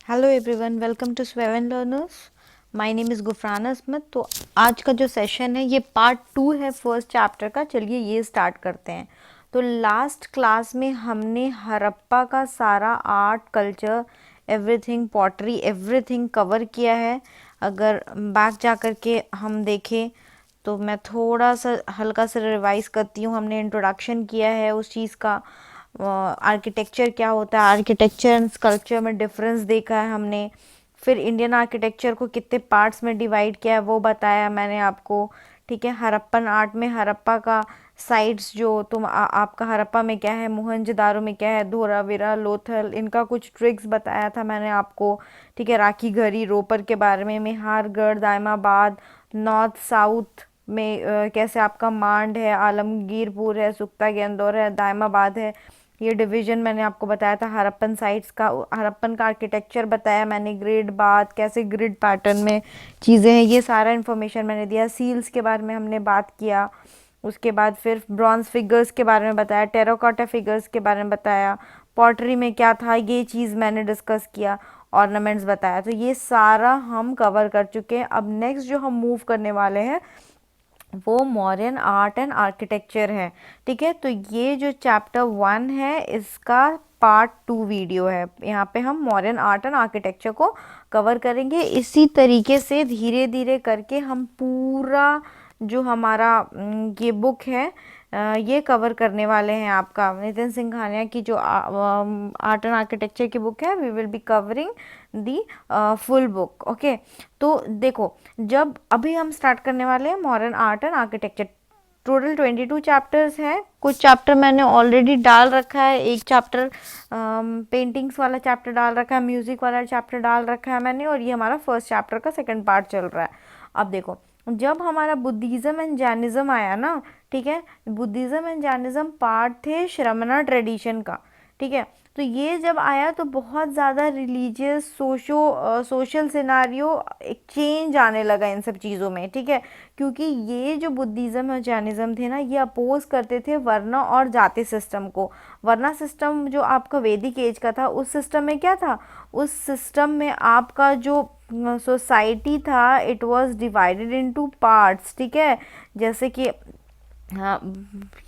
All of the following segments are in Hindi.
Hello everyone, welcome to Swevan learners. My name is Gufran Asmat. तो आज का जो सेशन है ये पार्ट 2 है फर्स्ट चैप्टर का। चलिए ये स्टार्ट करते हैं। तो लास्ट क्लास में हमने हड़प्पा का सारा art, culture, everything, pottery, everything cover किया है। अगर बैक जा कर के हम देखें तो मैं थोड़ा सा हल्का सा रिवाइज करती हूँ। हमने इंट्रोडक्शन किया है उस चीज़ का, आर्किटेक्चर क्या होता है, आर्किटेक्चर एंड स्कल्पचर में डिफरेंस देखा है हमने। फिर इंडियन आर्किटेक्चर को कितने पार्ट्स में डिवाइड किया है वो बताया मैंने आपको। ठीक है, हड़प्पन आर्ट में हड़प्पा का साइट्स जो आपका हड़प्पा में क्या है, मोहनजोदारो में क्या है, धोलावीरा, लोथल, इनका कुछ ट्रिक्स बताया था मैंने आपको। ठीक है, राखी घरी, रोपर के बारे में, मेहरगढ़, दायमाबाद, नॉर्थ साउथ में कैसे आपका मांड है, आलमगीरपुर है, सुख्ता गेंदौर है, दायमाबाद है। ये डिवीजन मैंने आपको बताया था हड़प्पन साइट्स का। हड़प्पन का आर्किटेक्चर बताया मैंने, ग्रिड बात, कैसे ग्रिड पैटर्न में चीज़ें हैं, ये सारा इन्फॉर्मेशन मैंने दिया। सील्स के बारे में हमने बात किया। उसके बाद फिर ब्रॉन्ज फिगर्स के बारे में बताया, टेराकोटा फिगर्स के बारे में बताया, पॉटरी में क्या था ये चीज़ मैंने डिस्कस किया, ऑर्नामेंट्स बताया। तो ये सारा हम कवर कर चुके हैं। अब नेक्स्ट जो हम मूव करने वाले हैं वो मॉडर्न आर्ट एंड आर्किटेक्चर है। ठीक है, तो ये जो चैप्टर 1 है इसका पार्ट 2 वीडियो है। यहाँ पे हम मॉडर्न आर्ट एंड आर्किटेक्चर को कवर करेंगे। इसी तरीके से धीरे धीरे करके हम पूरा जो हमारा ये बुक है ये कवर करने वाले हैं। आपका नितिन सिंघानिया की जो आर्ट एंड आर्किटेक्चर की बुक है, we will be covering the full book. Okay, तो देखो, जब अभी हम स्टार्ट करने वाले हैं modern art and architecture. Total 22 chapters हैं। कुछ चैप्टर मैंने ऑलरेडी डाल रखा है। एक चैप्टर पेंटिंग्स वाला चैप्टर डाल रखा है, म्यूजिक वाला चैप्टर डाल रखा है मैंने, और ये हमारा फर्स्ट चैप्टर का सेकंड पार्ट चल रहा है। अब देखो, जब हमारा बुद्धिज़्म एंड जैनिज़्म आया ना, ठीक है, बुद्धिज़्म एंड जैनिज़्म पार्ट थे श्रमणा ट्रेडिशन का। ठीक है, तो ये जब आया तो बहुत ज़्यादा रिलीजियस सोशल सिनारियो एक चेंज आने लगा इन सब चीज़ों में। ठीक है, क्योंकि ये जो बुद्धिज़्म और जैनिज़्म थे ना, ये अपोज करते थे वर्ण और जाति सिस्टम को। वर्ण सिस्टम जो आपका वैदिक एज का था, उस सिस्टम में क्या था, उस सिस्टम में आपका जो सोसाइटी था, it was divided into parts. ठीक है, जैसे कि हाँ,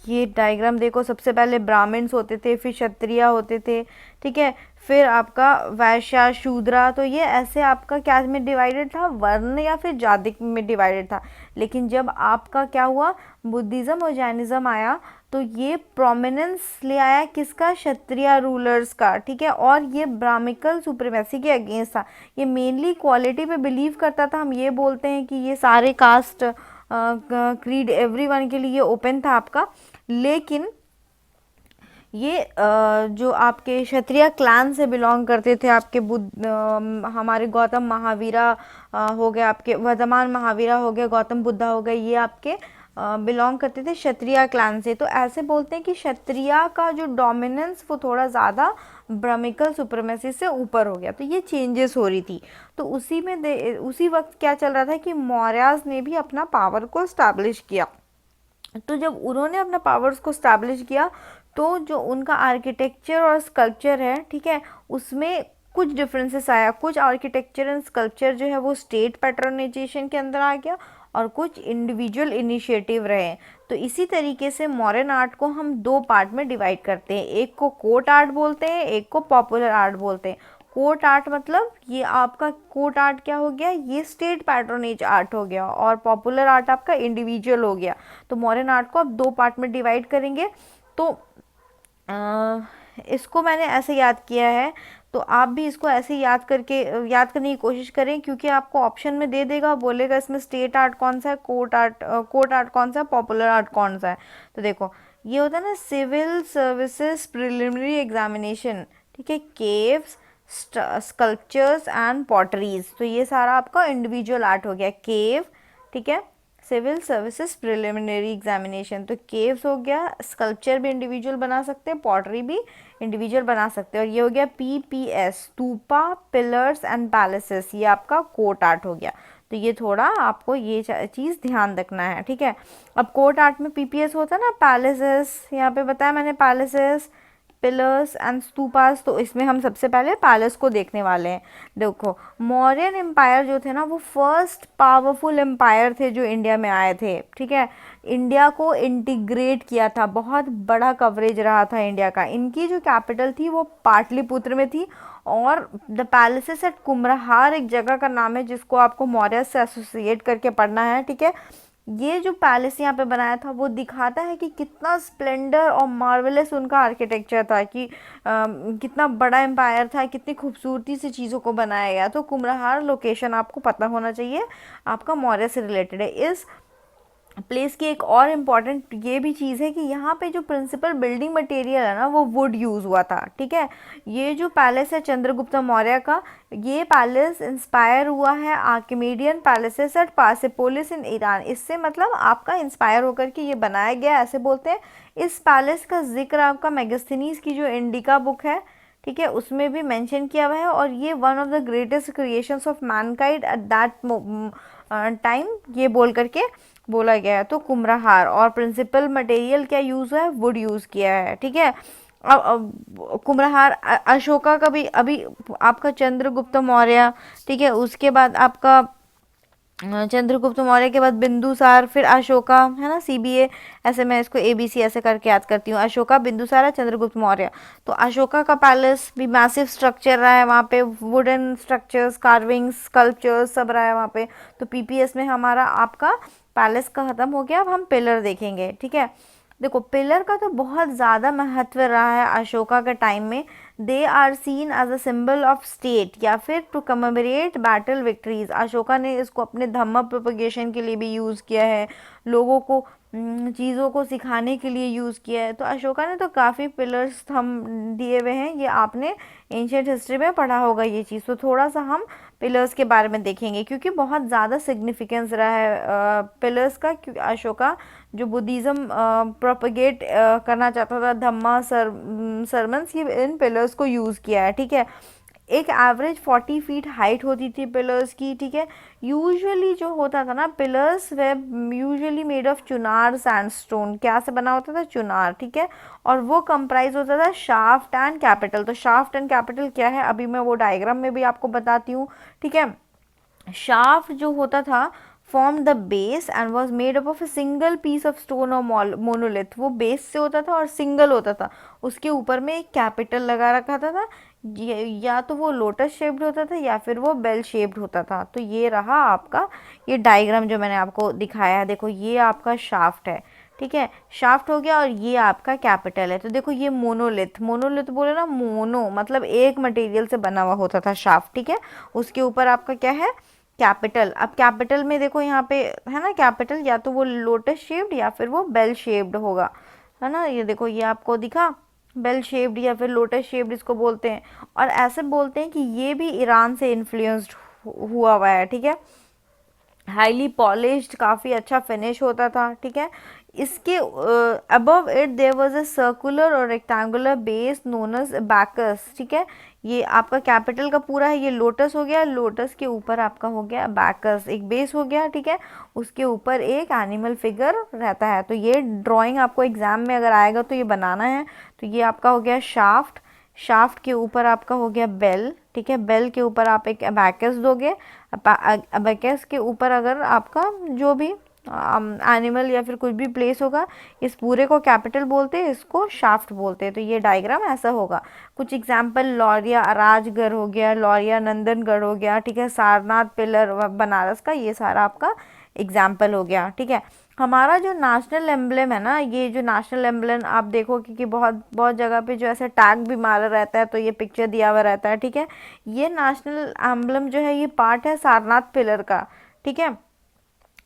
ये डायग्राम देखो, सबसे पहले ब्राह्मण्स होते थे, फिर क्षत्रिय होते थे। ठीक है, फिर आपका वैश्य, शूद्रा। तो ये ऐसे आपका क्या में डिवाइडेड था, वर्ण या फिर जाति में डिवाइडेड था। लेकिन जब आपका क्या हुआ, बुद्धिज़्म और जैनिज़्म आया, तो ये प्रोमिनेंस ले आया किसका, क्षत्रिय रूलर्स का। ठीक है, और ये ब्राह्मिकल सुप्रीमेसी के अगेंस्ट था। ये मेनली क्वालिटी पे बिलीव करता था। हम ये बोलते हैं कि ये सारे कास्ट क्रीड एवरीवन के लिए ओपन था आपका। लेकिन ये जो आपके क्षत्रिय क्लान से बिलोंग करते थे, आपके हमारे गौतम महावीरा हो गए, आपके वर्धमान महावीरा हो गए, गौतम बुद्धा हो गए, ये आपके बिलोंग करते थे क्षत्रिय क्लान से। तो ऐसे बोलते हैं कि क्षत्रिय का जो डोमिनेंस वो थोड़ा ज़्यादा ब्राह्मिकल सुप्रीमेसी से ऊपर हो गया। तो ये चेंजेस हो रही थी। तो उसी वक्त क्या चल रहा था कि मौर्याज ने भी अपना पावर को इस्टेब्लिश किया। तो जब उन्होंने अपना पावर्स को स्टैब्लिश किया, तो जो उनका आर्किटेक्चर और स्कल्पचर है, ठीक है, उसमें कुछ डिफरेंसेस आया। कुछ आर्किटेक्चर एंड स्कल्पचर जो है वो स्टेट पैटर्नाइजेशन के अंदर आ गया, और कुछ इंडिविजुअल इनिशिएटिव रहे। तो इसी तरीके से मॉडर्न आर्ट को हम दो पार्ट में डिवाइड करते हैं। एक को कोर्ट आर्ट बोलते हैं, एक को पॉपुलर आर्ट बोलते हैं। कोर्ट आर्ट मतलब ये आपका कोर्ट आर्ट क्या हो गया, ये स्टेट पैट्रोनेज आर्ट हो गया, और पॉपुलर आर्ट आपका इंडिविजुअल हो गया। तो मॉडर्न आर्ट को आप दो पार्ट में डिवाइड करेंगे। तो इसको मैंने ऐसे याद किया है, तो आप भी इसको ऐसे याद करने की कोशिश करें, क्योंकि आपको ऑप्शन में दे देगा, बोलेगा इसमें स्टेट आर्ट कौन सा है, कोर्ट आर्ट कौन सा है, पॉपुलर आर्ट कौन सा है। तो देखो, ये होता है ना सिविल सर्विसेज प्रिलिमिनरी एग्जामिनेशन। ठीक है, केव्स, स्कल्पचर्स एंड पॉटरीज। तो ये सारा आपका इंडिविजुअल आर्ट हो गया, केव। ठीक है, सिविल सर्विसेज प्रिलिमिनरी एग्जामिनेशन। तो केव्स हो गया, स्कल्पचर भी इंडिविजुअल बना सकते हैं, पॉटरी भी इंडिविजुअल बना सकते हैं। और ये हो गया PPS, stupa, pillars and palaces, ये आपका कोर्ट आर्ट हो गया। तो ये थोड़ा आपको ये चीज़ ध्यान रखना है। ठीक है, अब कोर्ट आर्ट में पीपीएस होता है ना, पैलेसेस, यहाँ पे बताया मैंने, पैलेसेस, पिलर्स एंड स्तूपास, तो इसमें हम सबसे पहले पैलेस को देखने वाले हैं। देखो मौर्यन एम्पायर जो थे ना वो फर्स्ट पावरफुल एम्पायर थे जो इंडिया में आए थे, ठीक है। इंडिया को इंटीग्रेट किया था, बहुत बड़ा कवरेज रहा था इंडिया का। इनकी जो कैपिटल थी वो पाटलिपुत्र में थी, और द पैलेसेस एट कुम्हरार एक जगह का नाम है जिसको आपको मौर्य से एसोसिएट करके पढ़ना है, ठीक है। ये जो पैलेस यहाँ पे बनाया था वो दिखाता है कि कितना स्प्लेंडर और मार्वेलस उनका आर्किटेक्चर था, कि कितना बड़ा एम्पायर था, कितनी खूबसूरती से चीज़ों को बनाया गया। तो कुम्हरार लोकेशन आपको पता होना चाहिए, आपका मौर्य से रिलेटेड है। इस प्लेस की एक और इम्पॉर्टेंट ये भी चीज़ है कि यहाँ पे जो प्रिंसिपल बिल्डिंग मटेरियल है ना वो वुड यूज़ हुआ था, ठीक है। ये जो पैलेस है चंद्रगुप्त मौर्य का, ये पैलेस इंस्पायर हुआ है आर्किमेडियन पैलेसेस एट पार्सिपोलिस इन ईरान। इससे मतलब आपका इंस्पायर होकर के ये बनाया गया, ऐसे बोलते हैं। इस पैलेस का जिक्र आपका मेगास्थनीज की जो इंडिका बुक है, ठीक है, उसमें भी मेंशन किया हुआ है। और ये one of the greatest creations of Mankind at that time, ये बोल करके बोला गया है। तो कुम्हरार और प्रिंसिपल मटेरियल क्या यूज़ हुआ है, वुड यूज़ किया है, ठीक है। अब कुम्हरार अशोका का भी, अभी आपका चंद्रगुप्त मौर्य, ठीक है, उसके बाद आपका चंद्रगुप्त मौर्य के बाद बिंदुसार, फिर अशोका, है ना, सीबीए, ऐसे मैं इसको एबीसी ऐसे करके याद करती हूँ। अशोका, बिंदुसार, चंद्रगुप्त मौर्य। तो अशोका का पैलेस भी मैसिव स्ट्रक्चर रहा है, वहाँ पे वुडन स्ट्रक्चर्स, कार्विंग्स, स्कल्पचर्स सब रहा है वहाँ पे। तो पीपीएस में हमारा आपका पैलेस का खत्म हो गया। अब हम पिलर देखेंगे, ठीक है। देखो पिलर का तो बहुत ज़्यादा महत्व रहा है अशोका के टाइम में। They are seen as a symbol of state या फिर to commemorate battle victories. Ashoka ने इसको अपने धम्म प्रोपगेशन के लिए भी यूज़ किया है, लोगों को चीज़ों को सिखाने के लिए यूज़ किया है। तो अशोका ने तो काफ़ी पिलर्स हम दिए हुए हैं, ये आपने एंशियंट हिस्ट्री में पढ़ा होगा ये चीज़। तो थोड़ा सा हम पिलर्स के बारे में देखेंगे क्योंकि बहुत ज़्यादा सिग्निफिकेंस रहा है पिलर्स का। क्योंकि अशोका जो बुद्धिज़्म प्रोपगेट करना चाहता था, धम्मा सरमन्स, ये इन पिलर्स को यूज़ किया है, ठीक है। एक एवरेज 40 फीट हाइट होती थी पिलर्स की, ठीक है। यूजुअली जो होता था ना, pillars way usually made of Chunar sandstone. क्या से बना होता था, चुनार, ठीक है। और वो कंप्राइज होता था शाफ्ट एंड कैपिटल। तो शाफ्ट एंड कैपिटल क्या है अभी मैं वो डायग्राम में भी आपको बताती हूँ, ठीक है। शाफ्ट जो होता था formed the base and was made up of a single piece of stone or monolith। वो बेस से होता था और सिंगल होता था, उसके ऊपर में एक कैपिटल लगा रखा था। या तो वो लोटस शेप्ड होता था या फिर वो बेल शेप्ड होता था। तो ये रहा आपका ये डायग्राम जो मैंने आपको दिखाया है। देखो ये आपका शाफ्ट है, ठीक है, शाफ्ट हो गया, और ये आपका कैपिटल है। तो देखो ये मोनोलिथ, मोनोलिथ बोले ना, मोनो मतलब एक मटेरियल से बना हुआ होता था शाफ्ट, ठीक है। उसके ऊपर आपका क्या है, कैपिटल। अब कैपिटल में देखो यहाँ पे है ना, कैपिटल या तो वो लोटस शेप्ड या फिर वो बेल शेप्ड होगा, है ना। ये देखो ये आपको दिखा, बेल शेप्ड या फिर लोटस शेप्ड इसको बोलते हैं। और ऐसे बोलते हैं कि ये भी ईरान से इन्फ्लुएंस्ड हुआ हुआ है, ठीक है। हाईली पॉलिश्ड, काफ़ी अच्छा फिनिश होता था, ठीक है। इसके above it there was a circular और rectangular base known as abacus, ठीक है। ये आपका कैपिटल का पूरा है, ये लोटस हो गया, लोटस के ऊपर आपका हो गया बैकस, एक बेस हो गया, ठीक है। उसके ऊपर एक एनिमल फिगर रहता है। तो ये ड्राइंग आपको एग्जाम में अगर आएगा तो ये बनाना है। तो ये आपका हो गया शाफ्ट, शाफ्ट के ऊपर आपका हो गया बेल, ठीक है। बेल के ऊपर आप एक अबैकस दोगे, अबैकस के ऊपर अगर आपका जो भी एनिमल या फिर कुछ भी प्लेस होगा, इस पूरे को कैपिटल बोलते हैं, इसको शाफ्ट बोलते हैं। तो ये डायग्राम ऐसा होगा। कुछ एग्जांपल, लौरिया राजगढ़ हो गया, लौरिया नंदनगढ़ हो गया, ठीक है, सारनाथ पिलर बनारस का, ये सारा आपका एग्जाम्पल हो गया, ठीक है। हमारा जो नेशनल एम्बलम है ना, ये जो नेशनल एम्बलम आप देखो कि बहुत बहुत जगह पे जो ऐसा टैग भी मारा रहता है, तो ये पिक्चर दिया हुआ रहता है, ठीक है। ये नेशनल एम्बलम जो है ये पार्ट है सारनाथ पिलर का, ठीक है।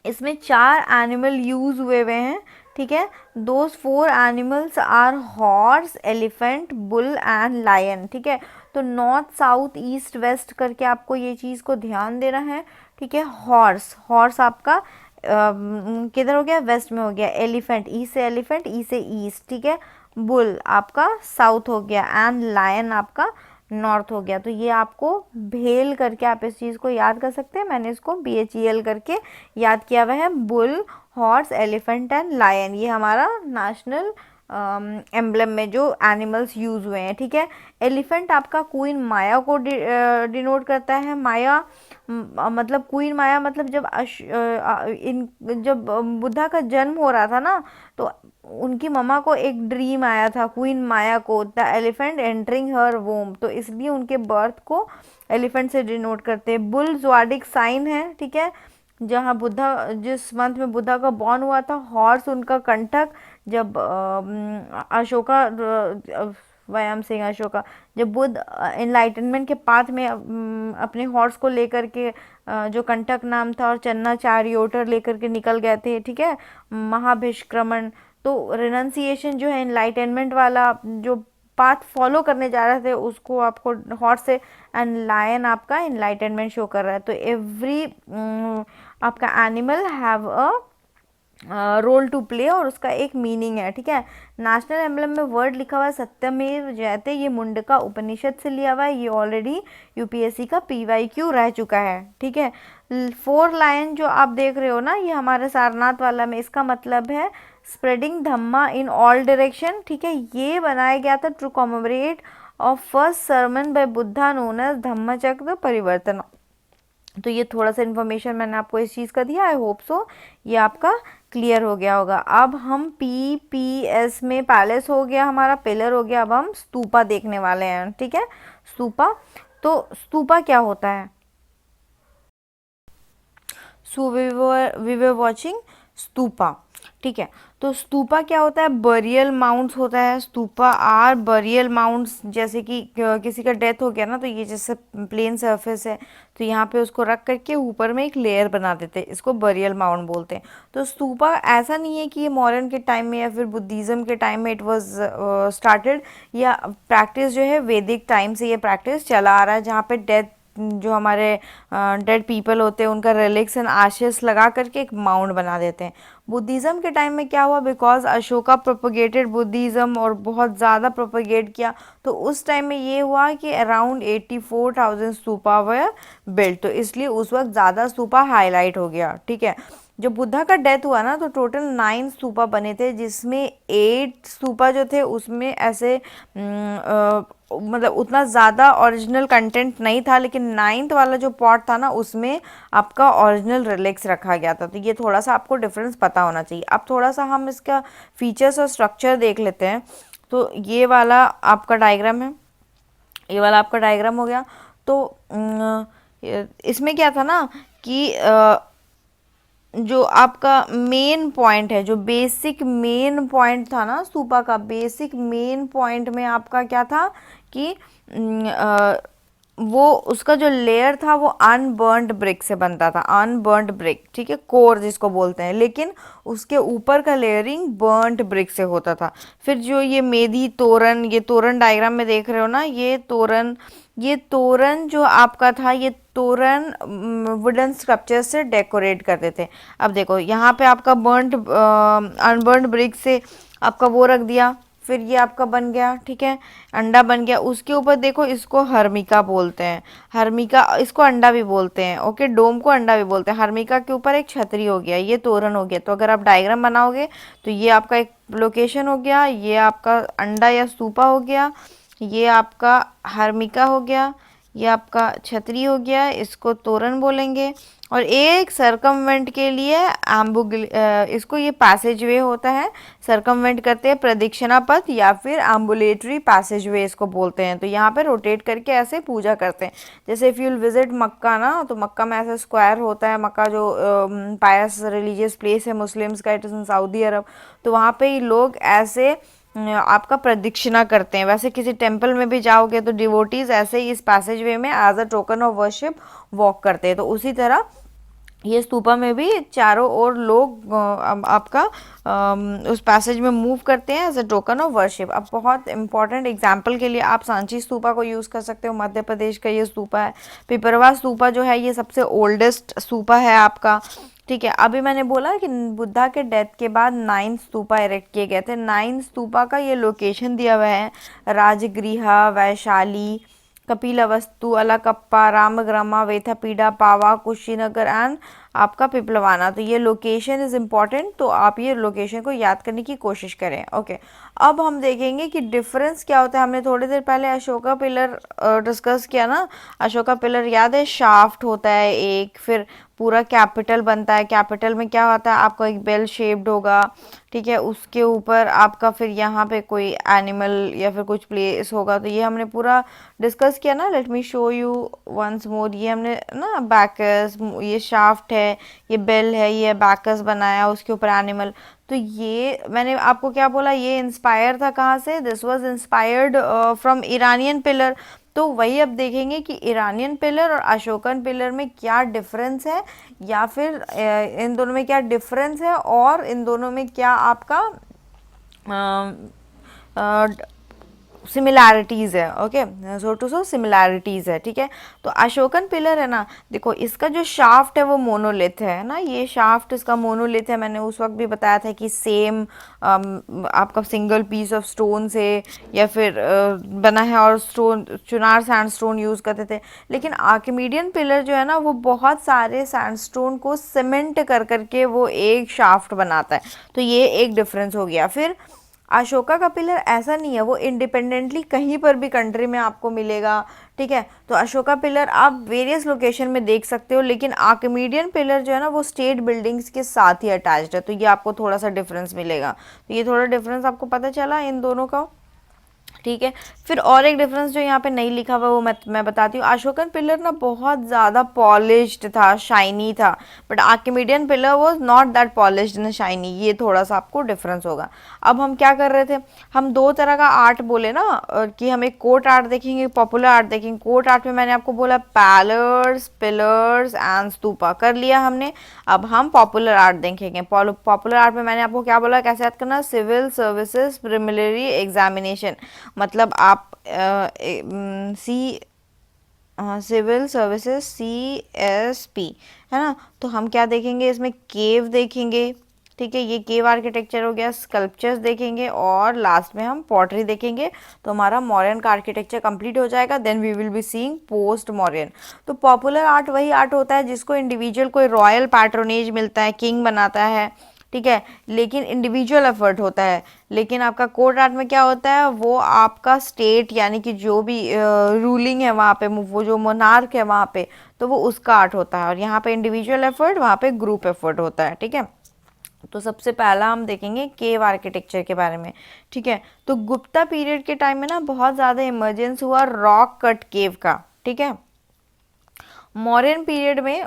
इसमें 4 एनिमल यूज हुए हुए हैं, ठीक है। Those 4 animals are horse, elephant, bull and lion, ठीक है। तो नॉर्थ साउथ ईस्ट वेस्ट करके आपको ये चीज़ को ध्यान देना है, ठीक है। हॉर्स, हॉर्स आपका किधर हो गया, वेस्ट में हो गया। एलिफेंट, ई से एलिफेंट, ई से ईस्ट, ठीक है। बुल आपका साउथ हो गया, एंड लायन आपका नॉर्थ हो गया। तो ये आपको भेल करके आप इस चीज़ को याद कर सकते हैं। मैंने इसको BHEL करके याद किया हुआ है। Bull, horse, elephant and lion, ये हमारा नेशनल एम्ब्लम में जो एनिमल्स यूज हुए हैं, ठीक है। एलिफेंट आपका क्वीन माया को डिनोट करता है। माया मतलब क्वीन माया मतलब जब बुद्धा का जन्म हो रहा था ना, तो उनकी मम्मा को एक ड्रीम आया था क्वीन माया को, द एलिफेंट एंटरिंग हर वोम, तो इसलिए उनके बर्थ को एलिफेंट से डिनोट करते हैं। बुल ज़ोडिक साइन है, ठीक है, जहाँ बुद्धा जिस मंथ में बुद्धा का बॉर्न हुआ था। हॉर्स उनका कंटक, जब अशोका व्यायाम सिंह अशोका, जब बुद्ध इनलाइटनमेंट के पाथ में अपने हॉर्स को लेकर के जो कंटक नाम था और चन्ना चारियोटर लेकर के निकल गए थे, ठीक है, महाभिष्क्रमण। तो रिनंसिएशन जो है इनलाइटनमेंट वाला जो पाथ फॉलो करने जा रहे थे उसको आपको हॉर्स से, एंड लायन आपका इनलाइटनमेंट शो कर रहा है। तो एवरी आपका animal have a role to play और उसका एक मीनिंग है, ठीक है। नेशनल एम्बलम में वर्ड लिखा हुआ है सत्यमेव जयते, ये मुंडका उपनिषद से लिया हुआ है, ये ऑलरेडी यूपीएससी का पीवाईक्यू रह चुका है, ठीक है। 4 लाइन जो आप देख रहे हो ना, ये हमारे सारनाथ वाला में, इसका मतलब है spreading dhamma in all direction, ठीक है। ये बनाया गया था to commemorate of first sermon by Buddha known as Dhammachakra Parivartan. तो ये थोड़ा सा इन्फॉर्मेशन मैंने आपको इस चीज़ का दिया, आई होप सो ये आपका क्लियर हो गया होगा। अब हम पीपीएस में पैलेस हो गया हमारा, पिलर हो गया, अब हम स्तूपा देखने वाले हैं, ठीक है। स्तूपा, तो स्तूपा क्या होता है? So we were watching stupa, ठीक है। तो स्तूपा क्या होता है? बरियल माउंट्स होता है। स्तूपा आर बरियल माउंट्स, जैसे कि किसी का डेथ हो गया ना, तो ये जैसे प्लेन सरफेस है, तो यहाँ पे उसको रख करके ऊपर में एक लेयर बना देते हैं, इसको बरियल माउंट बोलते हैं। तो स्तूपा ऐसा नहीं है कि ये मॉडर्न के टाइम में या फिर बुद्धिज़्म के टाइम में इट वाज स्टार्टेड, या प्रैक्टिस जो है वैदिक टाइम से ये प्रैक्टिस चला आ रहा है, जहाँ पे डेथ जो हमारे डेड पीपल होते हैं उनका रिलिक्स एंड आशीष लगा करके एक माउंट बना देते हैं। बुद्धिज़्म के टाइम में क्या हुआ, बिकॉज अशोका प्रोपोगेटेड बुद्धिज़्म और बहुत ज़्यादा प्रोपोगेट किया, तो उस टाइम में ये हुआ कि अराउंड 84,000 स्तूपा वर बिल्ट, तो इसलिए उस वक्त ज़्यादा स्तूपा हाईलाइट हो गया, ठीक है। जब बुद्धा का डेथ हुआ ना, तो टोटल 9 स्तूपा बने थे, जिसमें 8 स्तूपा जो थे उसमें ऐसे मतलब उतना ज़्यादा ओरिजिनल कंटेंट नहीं था, लेकिन 9th वाला जो पॉट था ना, उसमें आपका ओरिजिनल रिलिक्स रखा गया था। तो ये थोड़ा सा आपको डिफरेंस पता होना चाहिए। अब थोड़ा सा हम इसका फीचर्स और स्ट्रक्चर देख लेते हैं। तो ये वाला आपका डायग्राम है, ये वाला आपका डायग्राम हो गया। तो इसमें क्या था ना कि जो आपका मेन पॉइंट है, जो बेसिक मेन पॉइंट था ना स्तूपा का, बेसिक मेन पॉइंट में आपका क्या था कि वो उसका जो लेयर था वो अनबर्न्ड ब्रिक से बनता था, अनबर्न्ड ब्रिक, ठीक है, कोर जिसको बोलते हैं, लेकिन उसके ऊपर का लेयरिंग बर्न्ड ब्रिक से होता था। फिर जो ये मेदी तोरण, ये तोरण डायग्राम में देख रहे हो ना, ये तोरण जो आपका था, ये तोरण वुडन स्कल्पचर से डेकोरेट करते थे। अब देखो यहाँ पे आपका अनबर्न्ड ब्रिक से आपका वो रख दिया, फिर ये आपका बन गया, ठीक है, अंडा बन गया। उसके ऊपर देखो, इसको हर्मिका बोलते हैं, हर्मिका, इसको अंडा भी बोलते हैं, ओके, डोम को अंडा भी बोलते हैं। हर्मिका के ऊपर एक छतरी हो गया, ये तोरण हो गया। तो अगर आप डायग्राम बनाओगे तो ये आपका एक लोकेशन हो गया, ये आपका अंडा या स्तूपा हो गया, ये आपका हर्मिका हो गया, ये आपका छतरी हो गया, इसको तोरण बोलेंगे। और एक सरकमवेंट के लिए इसको ये पैसेज वे होता है, सरकमवेंट करते हैं, प्रदक्षिणा पथ या फिर एम्बुलेटरी पैसेज वे इसको बोलते हैं। तो यहाँ पे रोटेट करके ऐसे पूजा करते हैं। जैसे इफ़ यू विजिट मक्का ना, तो मक्का में ऐसा स्क्वायर होता है, मक्का जो पायस रिलीजियस प्लेस है मुस्लिम्स का, इट इज़ इन सऊदी अरब, तो वहाँ पे लोग ऐसे आपका प्रदक्षिणा करते हैं। वैसे किसी टेम्पल में भी जाओगे तो डिवोटीज ऐसे ही इस पैसेज वे में as a token of worship walk करते हैं। तो उसी तरह ये स्तूपा में भी चारों ओर लोग आपका उस पैसेज में मूव करते हैं as a token of worship. अब बहुत इंपॉर्टेंट एग्जांपल के लिए आप सांची स्तूपा को यूज़ कर सकते हो, मध्य प्रदेश का ये स्तूपा है। पिपरवा स्तूपा जो है ये सबसे ओल्डेस्ट स्तूपा है आपका, ठीक है। अभी मैंने बोला कि बुद्धा के डेथ के बाद 9 स्तूपा इरेक्ट किए गए थे। 9 स्तूपा का ये लोकेशन दिया हुआ है, राजगृह, वैशाली, कपिलवस्तु, अलकप्पा, रामग्रामा, वेथापीडा, पावा, कुशीनगर एंड आपका पिपलवाना। तो ये लोकेशन इज़ इम्पॉर्टेंट, तो आप ये लोकेशन को याद करने की कोशिश करें। ओके, अब हम देखेंगे कि डिफरेंस क्या होता है। हमने थोड़ी देर पहले अशोका पिलर डिस्कस किया ना। अशोका पिलर याद है, शाफ्ट होता है एक, फिर पूरा कैपिटल बनता है। कैपिटल में क्या होता है, आपका एक बेल शेप्ड होगा, ठीक है, उसके ऊपर आपका फिर यहाँ पे कोई एनिमल या फिर कुछ प्लेस होगा। तो ये हमने पूरा डिस्कस किया ना। Let me show you once more. ये हमने ना बैकस, ये शाफ्ट है, ये बेल है, ये बैकस बनाया, उसके ऊपर एनिमल। तो ये मैंने आपको क्या बोला, ये इंस्पायर था कहाँ से, this was inspired from Iranian pillar. तो वही अब देखेंगे कि ईरानियन पिलर और अशोकन पिलर में क्या डिफरेंस है, या फिर इन दोनों में क्या डिफरेंस है, और इन दोनों में क्या आपका सिमिलैरिटीज़ है। Okay, so two so similarities है, ठीक है। तो अशोकन पिलर है ना, देखो इसका जो शाफ्ट है वो मोनोलिथ है ना, ये शाफ्ट इसका मोनोलिथ है। मैंने उस वक्त भी बताया था कि सेम आपका सिंगल पीस ऑफ स्टोन से या फिर बना है, और स्टोन चुनार सैंडस्टोन यूज़ करते थे। लेकिन आर्किमीडियन पिलर जो है ना, वो बहुत सारे सैंडस्टोन को सीमेंट कर करके वो एक शाफ्ट बनाता है। तो ये एक डिफरेंस हो गया। फिर अशोका का पिलर ऐसा नहीं है, वो इंडिपेंडेंटली कहीं पर भी कंट्री में आपको मिलेगा, ठीक है। तो अशोका पिलर आप वेरियस लोकेशन में देख सकते हो, लेकिन आर्किमीडियन पिलर जो है ना, वो स्टेट बिल्डिंग्स के साथ ही अटैच्ड है। तो ये आपको थोड़ा सा डिफरेंस मिलेगा। तो ये थोड़ा डिफरेंस आपको पता चला इन दोनों का, ठीक है। फिर और एक डिफरेंस जो यहाँ पे नहीं लिखा हुआ वो मैं बताती हूँ। अशोकन पिलर ना बहुत ज़्यादा पॉलिश्ड था, शाइनी था, बट आर्किमीडियन pillar was not that polished and shiny. ये थोड़ा सा आपको डिफरेंस होगा। अब हम क्या कर रहे थे, हम दो तरह का आर्ट बोले ना, कि हम एक कोट आर्ट देखेंगे, पॉपुलर आर्ट देखेंगे। कोट आर्ट में मैंने आपको बोला पैलर्स, पिलर्स एंड स्तूपा, कर लिया हमने। अब हम पॉपुलर आर्ट देखेंगे। पॉपुलर आर्ट में मैंने आपको क्या बोला, कैसे याद करना, सिविल सर्विसेज प्रिलिमिनरी एग्जामिनेशन, मतलब आप सी सिविल सर्विसेज CSP, है ना। तो हम क्या देखेंगे इसमें, केव देखेंगे, ठीक है, ये केव आर्किटेक्चर हो गया। स्कल्पचर्स देखेंगे, और लास्ट में हम पॉटरी देखेंगे। तो हमारा मॉडर्न का आर्किटेक्चर कंप्लीट हो जाएगा। Then we will be seeing post modern. तो पॉपुलर आर्ट वही आर्ट होता है जिसको इंडिविजुअल कोई रॉयल पैट्रोनेज मिलता है, किंग बनाता है, ठीक है, लेकिन इंडिविजुअल एफर्ट होता है। लेकिन आपका कोर्ट आर्ट में क्या होता है, वो आपका स्टेट यानी कि जो भी रूलिंग है वहाँ पे, वो जो मोनार्क है वहाँ पे, तो वो उसका आर्ट होता है। और यहाँ पे इंडिविजुअल एफर्ट, वहाँ पे ग्रुप एफर्ट होता है, ठीक है। तो सबसे पहला हम देखेंगे केव आर्किटेक्चर के बारे में, ठीक है। तो गुप्ता पीरियड के टाइम में ना बहुत ज़्यादा इमर्जेंस हुआ रॉक कट केव का, ठीक है। मौर्यन पीरियड में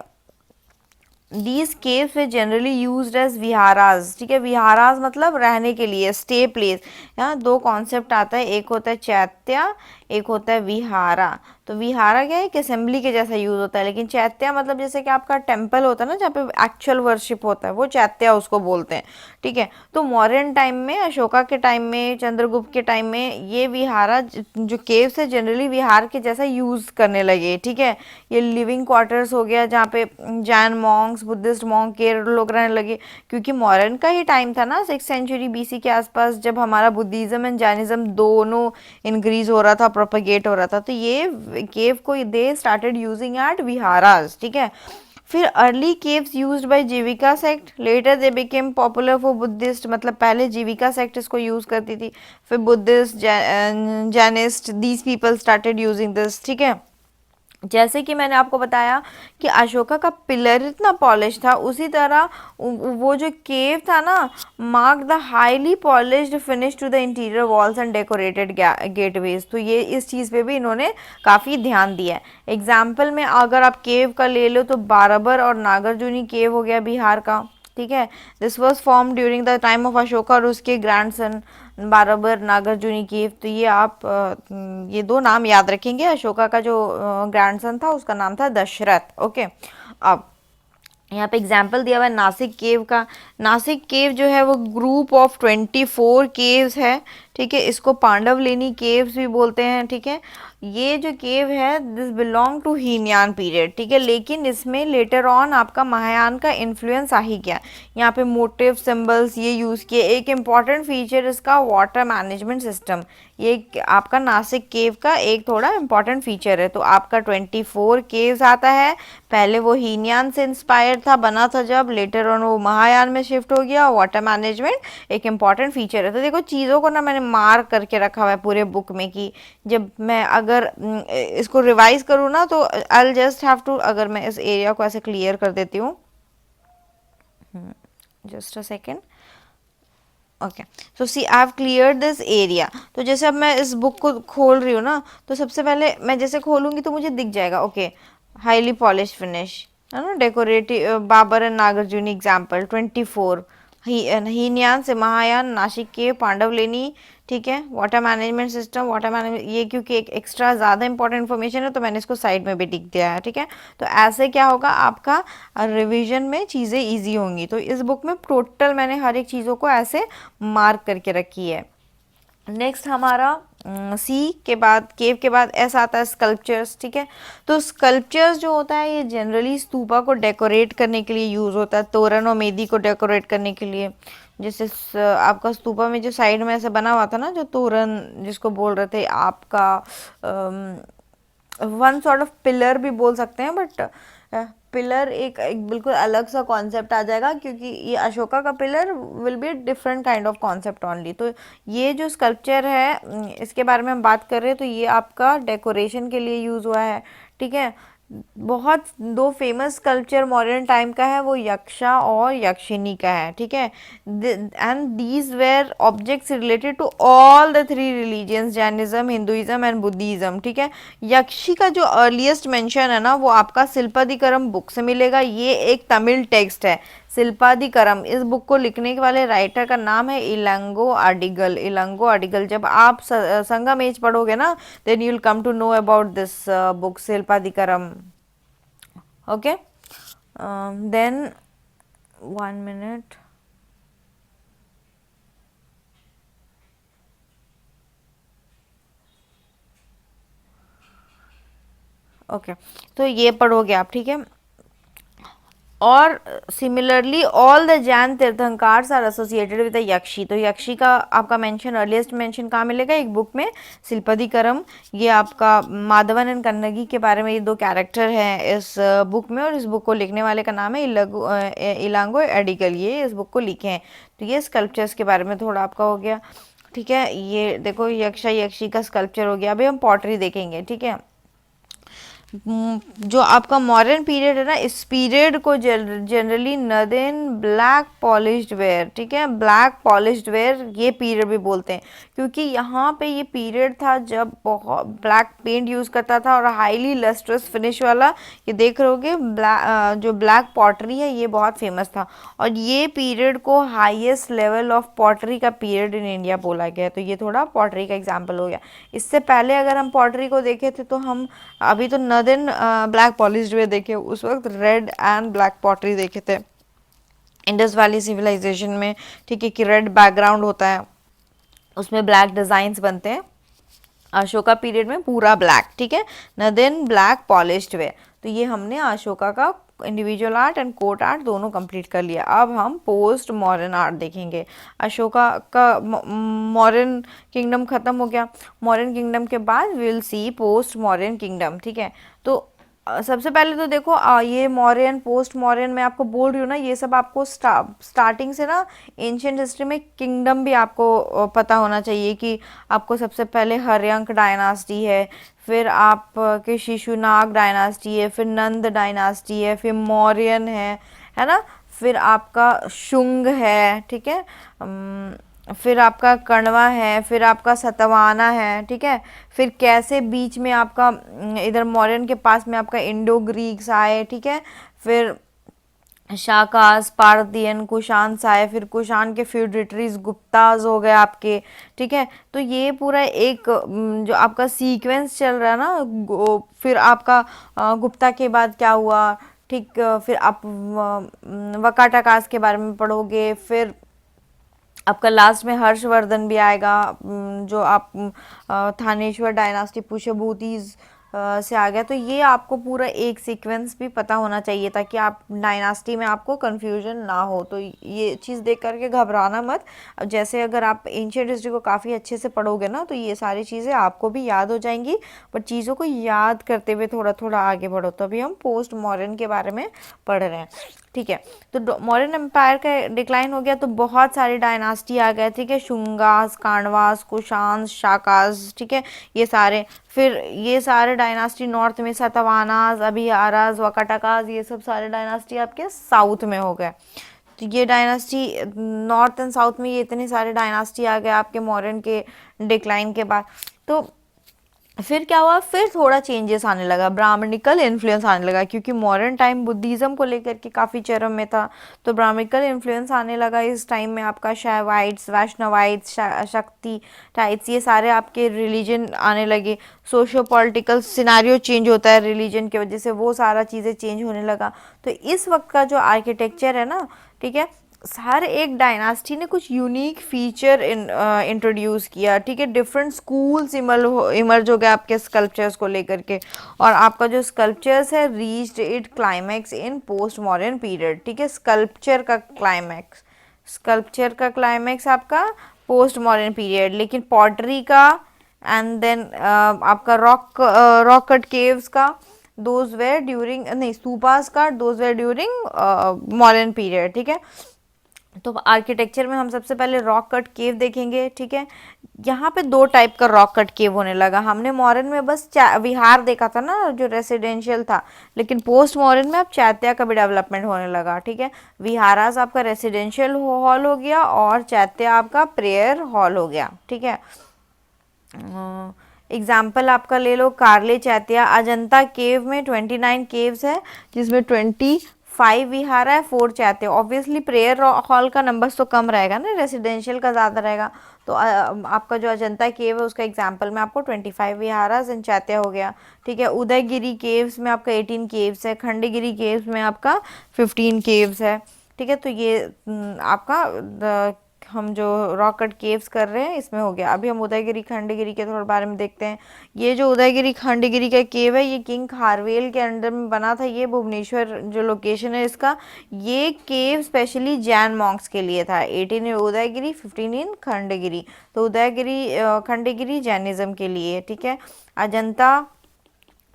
these caves they generally used as viharas, ठीक है। विहाराज मतलब रहने के लिए, स्टे प्लेस। यहाँ दो कॉन्सेप्ट आता है, एक होता है चैत्या, एक होता है विहारा। तो विहारा क्या है, एक असेंबली के जैसा यूज होता है, लेकिन चैत्या मतलब जैसे कि आपका टेम्पल होता है ना, जहाँ पे एक्चुअल वर्शिप होता है, वो चैत्या उसको बोलते हैं, ठीक है। तो मॉडर्न टाइम में, अशोका के टाइम में, चंद्रगुप्त के टाइम में, ये विहारा जो केव्स है जनरली विहार के जैसा यूज करने लगे, ठीक है। ये लिविंग क्वार्टर्स हो गया, जहाँ पे जैन मॉन्क्स, बुद्धिस्ट मॉन्क के लोग रहने लगे, क्योंकि मॉडर्न का ही टाइम था ना, 6th century BC के आसपास, जब हमारा बुद्धिज्म एंड जैनिज्म दोनों इंक्रीज हो रहा था, प्रोपेगेट हो रहा था। तो ये केव को they started using at viharas, ठीक है। फिर early caves used by Ajivika sect, later they became popular for Buddhist, मतलब पहले जीविका सेक्ट इसको यूज करती थी, फिर Buddhist, Jainist, these people started using this, ठीक है। जैसे कि मैंने आपको बताया कि अशोका का पिलर इतना पॉलिश था, उसी तरह वो जो केव था ना, mark the highly polished finish to the interior walls and decorated gateways. तो ये इस चीज़ पे भी इन्होंने काफ़ी ध्यान दिया है। एग्जाम्पल में अगर आप केव का ले लो तो बारबर और नागार्जुनी केव हो गया बिहार का, ठीक है। This was form during the time of Ashoka और उसके ग्रैंडसन बारबर, नागार्जुनी केव। तो ये आप ये दो नाम याद रखेंगे। अशोका का जो ग्रैंडसन था उसका नाम था दशरथ, ओके। अब यहाँ पे एग्जाम्पल दिया हुआ है नासिक केव का। नासिक केव जो है वो ग्रुप ऑफ 24 केव्स है, ठीक है, इसको पांडवलेनी केव्स भी बोलते हैं। ठीक है, ये जो केव है this belong to Hinayana period. ठीक है, लेकिन इसमें लेटर ऑन आपका महायान का इन्फ्लुएंस आ ही गया। यहाँ पे मोटिव सिंबल्स ये यूज़ किए। एक इम्पॉर्टेंट फीचर इसका वाटर मैनेजमेंट सिस्टम, ये आपका नासिक केव का एक थोड़ा इम्पॉर्टेंट फीचर है। तो आपका 24 केव्स आता है। पहले वो हीनयान से इंस्पायर था, बना था जब, लेटर ऑन वो महायान में शिफ्ट हो गया। वाटर मैनेजमेंट एक इम्पॉर्टेंट फीचर है। तो देखो चीज़ों को ना मैंने मार्क करके रखा हुआ है पूरे बुक में कि जब मैं अगर इसको रिवाइज करूँ ना तो आई जस्ट हैव टू, अगर मैं इस एरिया को ऐसे क्लियर कर देती हूँ, just a second. Okay, so see I have clear this area. तो जैसे अब मैं इस बुक को खोल रही हूँ ना, तो सबसे पहले मैं जैसे खोलूंगी तो मुझे दिख जाएगा, ओके, हाईली पॉलिश फिनिश है ना, decorative Babar and Nagarjuna example 24, Hinayana से महायान, नासिक के पांडवलेनी। ठीक है, water management system, water management, ये क्योंकि एक एक्स्ट्रा ज़्यादा इंपॉर्टेंट इन्फॉर्मेशन है तो मैंने इसको साइड में भी लिख दिया है। ठीक है, तो ऐसे क्या होगा, आपका रिवीजन में चीज़ें इजी होंगी। तो इस बुक में टोटल मैंने हर एक चीज़ों को ऐसे मार्क करके रखी है। नेक्स्ट हमारा सी के बाद, केव के बाद एस आता है, स्कल्पचर्स। ठीक है, तो स्कल्पचर्स जो होता है ये जनरली स्तूपा को डेकोरेट करने के लिए यूज़ होता है, तोरण और मेदी को डेकोरेट करने के लिए। जैसे आपका स्तूपा में जो साइड में ऐसे बना हुआ था ना, जो तोरण जिसको बोल रहे थे आपका, वन सॉर्ट ऑफ पिलर भी बोल सकते हैं, बट पिलर एक बिल्कुल अलग सा कॉन्सेप्ट आ जाएगा, क्योंकि ये अशोका का pillar will be different kind of concept only. तो ये जो स्कल्पचर है इसके बारे में हम बात कर रहे हैं, तो ये आपका डेकोरेशन के लिए यूज़ हुआ है। ठीक है, बहुत दो फेमस स्कल्पचर मॉडर्न टाइम का है, वो यक्षा और यक्षिनी का है। ठीक है, and these were objects related to all the three religions, Jainism, Hinduism and Buddhism. ठीक है, यक्षी का जो अर्लीस्ट मेंशन है ना वो आपका शिल्पादिकरम बुक से मिलेगा। ये एक तमिल टेक्स्ट है, शिल्पादिकरम। इस बुक को लिखने वाले राइटर का नाम है इलंगो अडिगल। इलंगो अडिगल, जब आप संगम एज पढ़ोगे ना then you will come to know about this book Silappadikaram. Okay, then 1 minute। Okay, तो ये पढ़ोगे आप। ठीक है, और similarly all the Jain tirthankaras are associated with Yakshi. तो यक्षी का आपका मेंशन, अर्लीस्ट मेंशन कहाँ मिलेगा, एक बुक में, शिल्पदिकरम। ये आपका माधवन एंड कन्नगी के बारे में ये दो कैरेक्टर हैं इस बुक में, और इस बुक को लिखने वाले का नाम है इलांगो एडिगल। ये इस बुक को लिखे हैं। तो ये स्कल्पचर्स के बारे में थोड़ा आपका हो गया। ठीक है, ये देखो यक्षा यक्षी का स्कल्पचर हो गया। अभी हम पॉटरी देखेंगे। ठीक है, जो आपका मॉडर्न पीरियड है ना, इस पीरियड को जनरली नदेन ब्लैक पॉलिश्ड वेयर, ठीक है, ब्लैक पॉलिश्ड वेयर ये पीरियड भी बोलते हैं, क्योंकि यहाँ पे ये पीरियड था जब बहुत ब्लैक पेंट यूज़ करता था और हाईली लस्ट्रस फिनिश वाला, ये देख रहे होगे जो ब्लैक पॉटरी है ये बहुत फेमस था। और ये पीरियड को हाईएस्ट लेवल ऑफ पॉटरी का पीरियड इन इंडिया बोला गया है। तो ये थोड़ा पॉटरी का एग्जाम्पल हो गया। इससे पहले अगर हम पॉटरी को देखे थे तो हम अभी तो नदन ब्लैक पॉलिश्ड वे देखे, उस वक्त रेड एंड ब्लैक पॉटरी देखे थे इंडस वैली सिविलाइजेशन में। ठीक है, कि रेड बैकग्राउंड होता है, उसमें ब्लैक डिज़ाइंस बनते हैं। अशोका पीरियड में पूरा ब्लैक। ठीक है, नदेन ब्लैक पॉलिश्ड वे। तो ये हमने अशोका का individual art and court art दोनों कंप्लीट कर लिया। अब हम पोस्ट मॉडर्न आर्ट देखेंगे। अशोका का मॉडर्न किंगडम खत्म हो गया। मॉडर्न किंगडम के बाद will see post modern kingdom. ठीक है, तो सबसे पहले तो देखो ये मॉडर्न पोस्ट मॉडर्न मैं आपको बोल रही हूँ ना, ये सब आपको स्टार्टिंग से ना एंशियंट हिस्ट्री में किंगडम भी आपको पता होना चाहिए कि आपको सबसे पहले हर्यंक डायनास्टी है, फिर आपके शिशुनाग डायनास्टी है, फिर नंद डायनास्टी है, फिर मौर्यन है ना, फिर आपका शुंग है। ठीक है, फिर आपका कण्वा है, फिर आपका सतवाना है। ठीक है, फिर कैसे बीच में आपका इधर मौर्यन के पास में आपका इंडो ग्रीक्स आए। ठीक है, फिर शाकास, पारदियन, कुशान आए, फिर कुशान के फ्यूडेटरीज गुप्ताज हो गए आपके। ठीक है, तो ये पूरा एक जो आपका सीक्वेंस चल रहा है ना, फिर आपका गुप्ता के बाद क्या हुआ। ठीक, फिर आप वकाटाकास के बारे में पढ़ोगे, फिर आपका लास्ट में हर्षवर्धन भी आएगा, जो आप थानेश्वर डायनास्टी पुष्यभूतिज से आ गया। तो ये आपको पूरा एक सीक्वेंस भी पता होना चाहिए ताकि आप डायनास्टी में आपको कंफ्यूजन ना हो। तो ये चीज़ देख करके घबराना मत। अब जैसे अगर आप एंशियंट हिस्ट्री को काफ़ी अच्छे से पढ़ोगे ना तो ये सारी चीज़ें आपको भी याद हो जाएंगी, पर चीज़ों को याद करते हुए थोड़ा थोड़ा आगे बढ़ो। तो अभी हम पोस्ट मॉडर्न के बारे में पढ़ रहे हैं, ठीक है। तो मौर्यन एम्पायर का डिक्लाइन हो गया तो बहुत सारी डायनास्टी आ गए, ठीक है। शुंगास, कांडवास, कुशांस, शाकास, ठीक है, ये सारे। फिर ये सारे डायनास्टी नॉर्थ में, सतवानास, अभियारास, वकाटकास, ये सब सारे डायनास्टी आपके साउथ में हो गए। तो ये डायनास्टी नॉर्थ एंड साउथ में, ये इतने सारे डायनास्टी आ गए आपके मौर्यन के डिक्लाइन के बाद। तो फिर क्या हुआ, फिर थोड़ा चेंजेस आने लगा, ब्राह्मणिकल इन्फ्लुएंस आने लगा, क्योंकि मॉडर्न टाइम बुद्धिज़्म को लेकर के काफ़ी चरम में था। तो ब्राह्मणिकल इन्फ्लुएंस आने लगा इस टाइम में। आपका शैवाइट्स, वैष्णवाइट्स, शक्ति टाइट्स, ये सारे आपके रिलीजन आने लगे। सोशो पॉलिटिकल सिनारियो चेंज होता है रिलीजन की वजह से, वो सारा चीज़ें चेंज होने लगा। तो इस वक्त का जो आर्किटेक्चर है ना, ठीक है, हर एक डायनास्टी ने कुछ यूनिक फीचर इंट्रोड्यूस किया, ठीक है। डिफरेंट स्कूल्स इमर्ज हो गए आपके स्कल्पचर्स को लेकर के। और आपका जो स्कल्पचर्स है reached it climax in post modern period, ठीक है। स्कल्पचर का क्लाइमैक्स आपका पोस्ट मॉडर्न पीरियड, लेकिन पॉटरी का एंड देन आपका रॉक कट केव्स का, दोज वेर ड्यूरिंग, नहीं, स्तूपास का, those were during modern period, ठीक है। तो आर्किटेक्चर में हम सबसे पहले रॉक कट केव देखेंगे, ठीक है। यहाँ पे दो टाइप का रॉक कट केव होने लगा। हमने मॉडर्न में बस विहार देखा था ना, जो रेसिडेंशियल था, लेकिन पोस्ट मॉडर्न में अब चैत्या का भी डेवलपमेंट होने लगा, ठीक है। विहारास आपका रेसिडेंशियल हॉल हो गया और चैत्या आपका प्रेयर हॉल हो गया, ठीक है। एग्जाम्पल आपका ले लो, कार्ले चैत्या। अजंता केव में 29 केव्स है, जिसमें 25 विहारा है, 4 चैत्या। ऑब्वियसली प्रेयर हॉल का नंबर्स तो कम रहेगा ना, रेसिडेंशियल का ज़्यादा रहेगा। तो आपका जो अजंता केव है उसका एग्जाम्पल में आपको 25 विहारास एंड चैत्या हो गया, ठीक है। उदयगिरी केव्स में आपका 18 केव्स है, खंडगिरी केव्स में आपका 15 केव्स है, ठीक है। तो ये आपका हम जो रॉक कट केव्स कर रहे हैं इसमें हो गया। अभी हम उदयगिरी खंडगिरी के थोड़े बारे में देखते हैं। ये जो उदयगिरी खंडगिरी का केव है, ये किंग खारवेल के अंडर में बना था। ये भुवनेश्वर जो लोकेशन है इसका, ये केव स्पेशली जैन मॉन्क्स के लिए था। 18 इन उदयगिरी, 15 इन खंडगिरी। तो उदयगिरी खंडगिरी जैनिज्म के लिए, ठीक है। अजंता